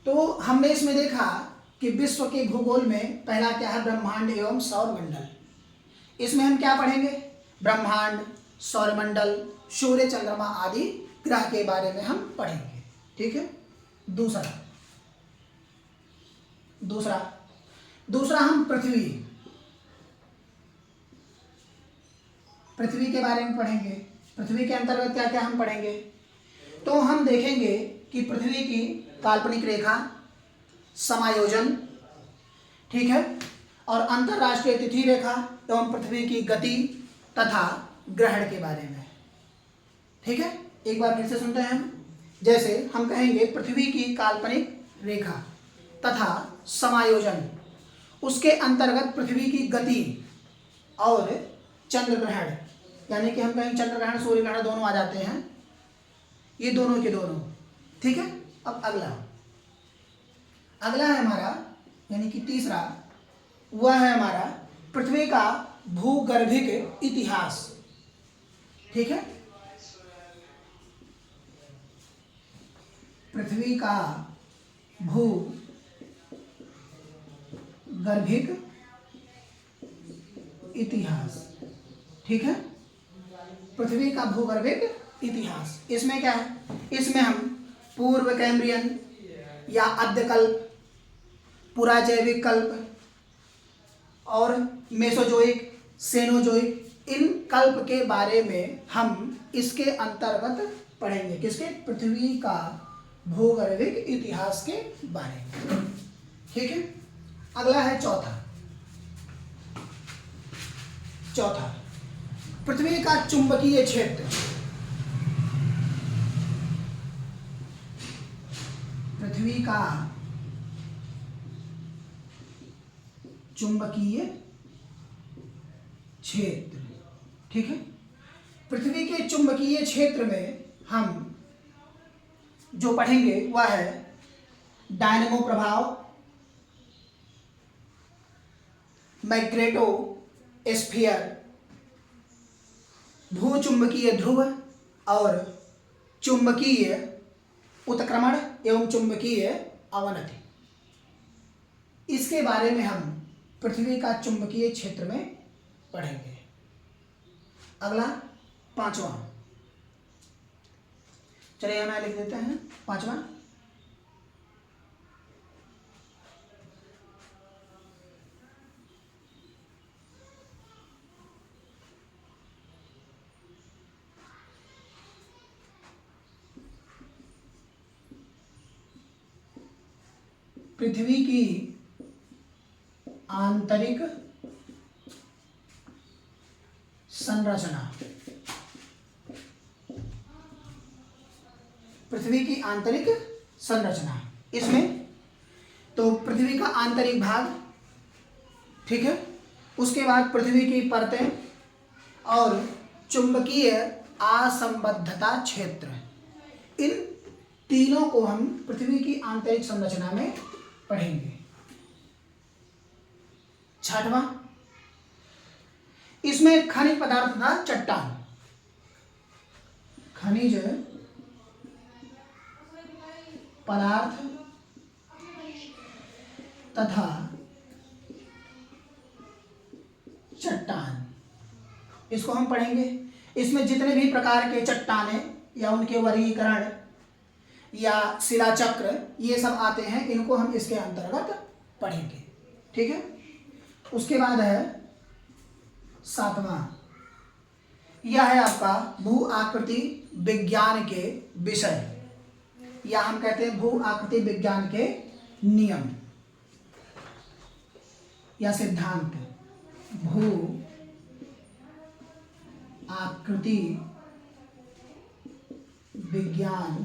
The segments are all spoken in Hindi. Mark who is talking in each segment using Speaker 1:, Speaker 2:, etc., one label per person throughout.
Speaker 1: तो हमने इसमें देखा कि विश्व के भूगोल में पहला क्या है, ब्रह्मांड एवं सौरमंडल। इसमें हम क्या पढ़ेंगे, ब्रह्मांड, सौरमंडल, सूर्य, चंद्रमा आदि ग्रह के बारे में हम पढ़ेंगे। ठीक है। दूसरा हम पृथ्वी के बारे में पढ़ेंगे। पृथ्वी के अंतर्गत क्या क्या हम पढ़ेंगे, तो हम देखेंगे कि पृथ्वी की काल्पनिक रेखा, समायोजन, ठीक है, और अंतरराष्ट्रीय तिथि रेखा एवं पृथ्वी की गति तथा ग्रहण के बारे में। ठीक है, एक बार फिर से सुनते हैं हम। जैसे हम कहेंगे पृथ्वी की काल्पनिक रेखा तथा समायोजन, उसके अंतर्गत पृथ्वी की गति और चंद्र ग्रहण, यानी कि हम कहेंगे चंद्र ग्रहण सूर्य ग्रहण दोनों आ जाते हैं, ये दोनों के दोनों। ठीक है। अब अगला है हमारा, यानी कि तीसरा, वह है हमारा पृथ्वी का भूगर्भिक इतिहास। ठीक है, पृथ्वी का भूगर्भिक इतिहास। ठीक है, पृथ्वी का भूगर्भिक इतिहास। इसमें क्या है, इसमें हम पूर्व कैम्ब्रियन या अद्यकल्प, पुराजैविक कल्प और मेसोजोइक, सेनोजोइक, इन कल्प के बारे में हम इसके अंतर्गत पढ़ेंगे। किसके, पृथ्वी का भूगर्भिक इतिहास के बारे में। ठीक है। अगला है चौथा, पृथ्वी का चुंबकीय क्षेत्र। पृथ्वी का चुंबकीय क्षेत्र। ठीक है, पृथ्वी के चुंबकीय क्षेत्र में हम जो पढ़ेंगे वह है डायनेमो प्रभाव, मैग्नेटो स्फीयर, भूचुंबकीय ध्रुव और चुंबकीय उत्क्रमण एवं चुंबकीय अवनति। इसके बारे में हम पृथ्वी का चुंबकीय क्षेत्र में पढ़ेंगे। अगला पांचवा, चलिए हम लिख देते हैं पांचवा, पृथ्वी की आंतरिक संरचना। पृथ्वी की आंतरिक संरचना, इसमें तो पृथ्वी का आंतरिक भाग, ठीक है, उसके बाद पृथ्वी की परतें और चुंबकीय असंबद्धता क्षेत्र, इन तीनों को हम पृथ्वी की आंतरिक संरचना में पढ़ेंगे। छठवां, इसमें खनिज पदार्थ था चट्टान, खनिज पदार्थ तथा चट्टान, इसको हम पढ़ेंगे। इसमें जितने भी प्रकार के चट्टानें या उनके वर्गीकरण या शिलाचक्र ये सब आते हैं, इनको हम इसके अंतर्गत पढ़ेंगे। ठीक है। उसके बाद है सातवां, यह है आपका भू आकृति विज्ञान के विषय, या हम कहते हैं भू आकृति विज्ञान के नियम या सिद्धांत। भू आकृति विज्ञान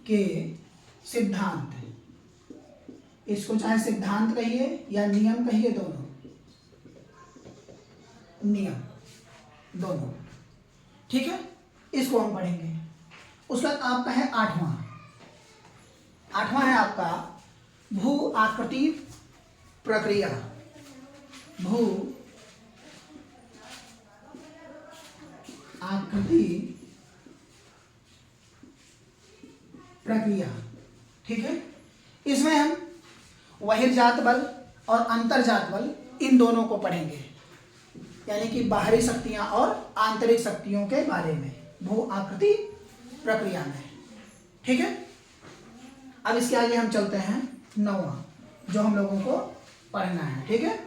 Speaker 1: के सिद्धांत, इसको चाहे सिद्धांत कहिए या नियम कहिए, दोनों नियम, दोनों। ठीक है, इसको हम पढ़ेंगे। उसका आपका है आठवां है आपका भू आकृति प्रक्रिया। भू आकृति प्रक्रिया। ठीक है, इसमें हम बहिर्जात बल और अंतर्जात बल इन दोनों को पढ़ेंगे, यानी कि बाहरी शक्तियां और आंतरिक शक्तियों के बारे में भू आकृति प्रक्रिया में। ठीक है, अब इसके आगे हम चलते हैं 9वां, जो हम लोगों को पढ़ना है। ठीक है,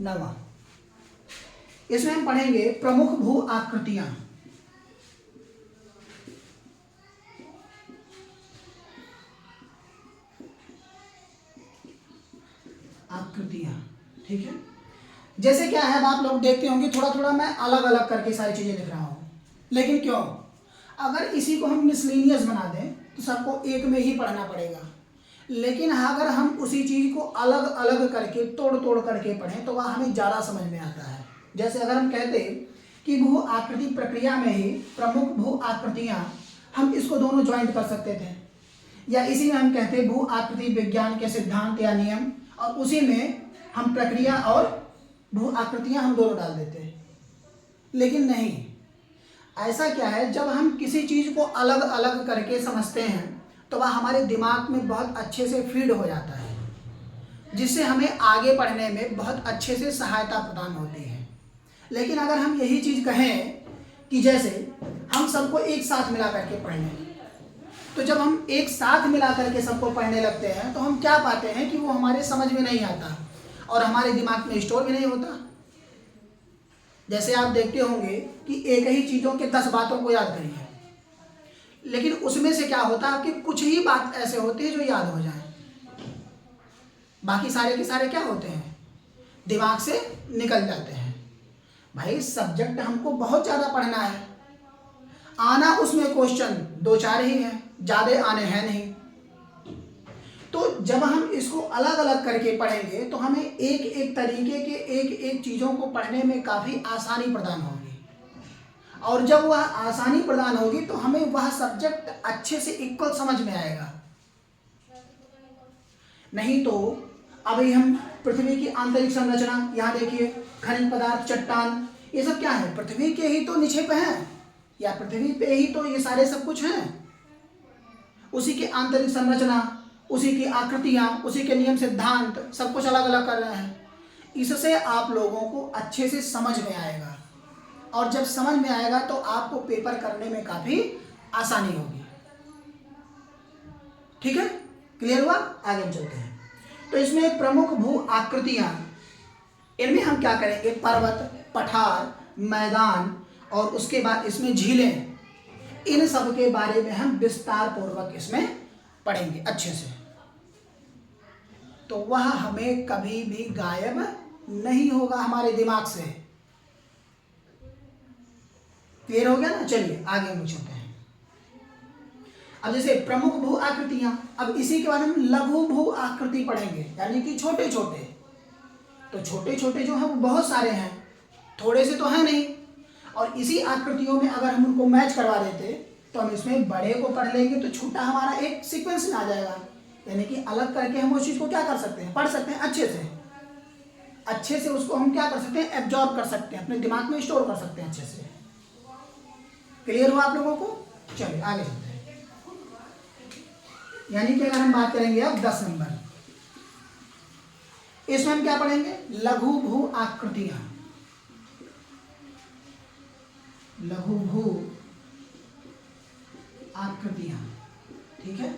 Speaker 1: नवा, इसमें हम पढ़ेंगे प्रमुख भू आकृतियां। ठीक है, जैसे क्या है, अब आप लोग देखते होंगे थोड़ा थोड़ा मैं अलग अलग करके सारी चीजें लिख रहा हूं, लेकिन क्यों? अगर इसी को हम मिसलेनियस बना दें तो सबको एक में ही पढ़ना पड़ेगा, लेकिन अगर हम उसी चीज को अलग अलग करके तोड़ तोड़ करके पढ़ें तो वह हमें ज़्यादा समझ में आता है। जैसे अगर हम कहते कि भू आकृति प्रक्रिया में ही प्रमुख भू आकृतियां, हम इसको दोनों ज्वाइंट कर सकते थे, या इसी में हम कहते भू आकृति विज्ञान के सिद्धांत या नियम, और उसी में हम प्रक्रिया और भू आकृतियां हम दोनों डाल देते हैं। लेकिन नहीं, ऐसा क्या है, जब हम किसी चीज को अलग अलग करके समझते हैं तो वह हमारे दिमाग में बहुत अच्छे से फीड हो जाता है, जिससे हमें आगे पढ़ने में बहुत अच्छे से सहायता प्रदान होती है। लेकिन अगर हम यही चीज कहें कि जैसे हम सबको एक साथ मिला करके पढ़ लें, तो जब हम एक साथ मिला करके सबको पढ़ने लगते हैं तो हम क्या पाते हैं कि वो हमारे समझ में नहीं आता और हमारे दिमाग में स्टोर भी नहीं होता। जैसे आप देखते होंगे कि एक ही चीज़ों के 10 बातों को याद करिए, लेकिन उसमें से क्या होता है, आपकी कुछ ही बात ऐसे होती है जो याद हो जाए, बाकी सारे के सारे क्या होते हैं, दिमाग से निकल जाते हैं। भाई सब्जेक्ट हमको बहुत ज़्यादा पढ़ना है, आना उसमें क्वेश्चन 2-4 ही हैं, ज़्यादा आने हैं नहीं। तो जब हम इसको अलग अलग करके पढ़ेंगे तो हमें एक एक तरीके के एक एक चीज़ों को पढ़ने में काफ़ी आसानी प्रदान होगी, और जब वह आसानी प्रदान होगी तो हमें वह सब्जेक्ट अच्छे से इक्वल समझ में आएगा। नहीं तो अभी हम पृथ्वी की आंतरिक संरचना, यहाँ देखिए खनिज पदार्थ, चट्टान, ये सब क्या है, पृथ्वी के ही तो निक्षेप हैं, या पृथ्वी पे ही तो ये सारे सब कुछ हैं। उसी के आंतरिक संरचना, उसी की आकृतियां, उसी के नियम सिद्धांत, सब कुछ अलग अलग कर रहे हैं। इससे आप लोगों को अच्छे से समझ में आएगा, और जब समझ में आएगा तो आपको पेपर करने में काफी आसानी होगी। ठीक है, क्लियर हुआ? आगे हम चलते हैं। तो इसमें प्रमुख भू आकृतियां, इनमें हम क्या करेंगे, पर्वत, पठार, मैदान, और उसके बाद इसमें झीलें, इन सब के बारे में हम विस्तार पूर्वक इसमें पढ़ेंगे अच्छे से। तो वह हमें कभी भी गायब नहीं होगा हमारे दिमाग से। क्लियर हो गया ना? चलिए आगे हम चलते हैं। अब जैसे प्रमुख भू आकृतियां, अब इसी के बाद हम लघु भू आकृति पढ़ेंगे, यानी कि छोटे छोटे। तो छोटे छोटे जो हैं वो बहुत सारे हैं, थोड़े से तो हैं नहीं, और इसी आकृतियों में अगर हम उनको मैच करवा देते तो हम इसमें बड़े को पढ़ लेंगे तो छोटा हमारा एक सीक्वेंस में आ जाएगा। यानी कि अलग करके हम उस चीज़ को क्या कर सकते हैं, पढ़ सकते हैं अच्छे से उसको हम क्या कर सकते हैं, एब्जॉर्ब कर सकते हैं, अपने दिमाग में स्टोर कर सकते हैं अच्छे से। क्लियर हुआ आप लोगों को? चलिए आगे चलते हैं। यानी कि अगर हम बात करेंगे अब 10 नंबर, इसमें हम क्या पढ़ेंगे, लघु भू आकृतियां। लघु भू आकृतियां, ठीक है।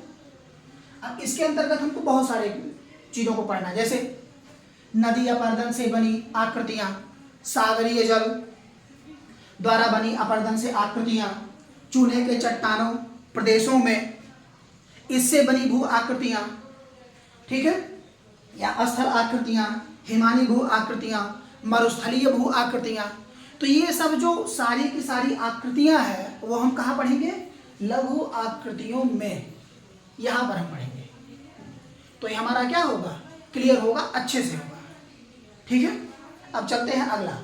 Speaker 1: अब इसके अंतर्गत हमको बहुत सारे चीजों को पढ़ना है, जैसे नदी अपरदन से बनी आकृतियां, सागरीय जल द्वारा बनी अपरदन से आकृतियां, चूने के चट्टानों प्रदेशों में इससे बनी भू आकृतियां, ठीक है, या स्थल आकृतियां, हिमानी भू आकृतियां, मरुस्थलीय भू आकृतियां। तो ये सब जो सारी की सारी आकृतियां हैं वो हम कहाँ पढ़ेंगे, लघु आकृतियों में, यहां पर हम पढ़ेंगे। तो ये हमारा क्या होगा, क्लियर होगा, अच्छे से होगा। ठीक है, अब चलते हैं अगला।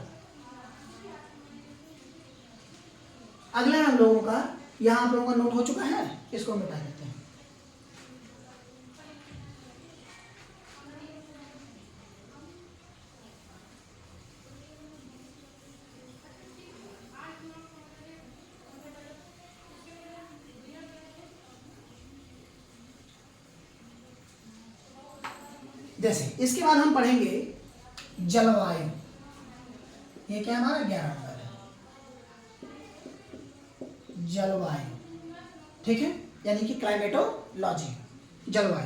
Speaker 1: अगला हम लोगों का, यहां आप लोगों का नोट हो चुका है, इसको मिटा देते हैं। जैसे इसके बाद हम पढ़ेंगे जलवायु। ये क्या हमारा 11 नंबर है, जलवायु। ठीक है, यानी कि क्लाइमेटोलॉजी, जलवायु।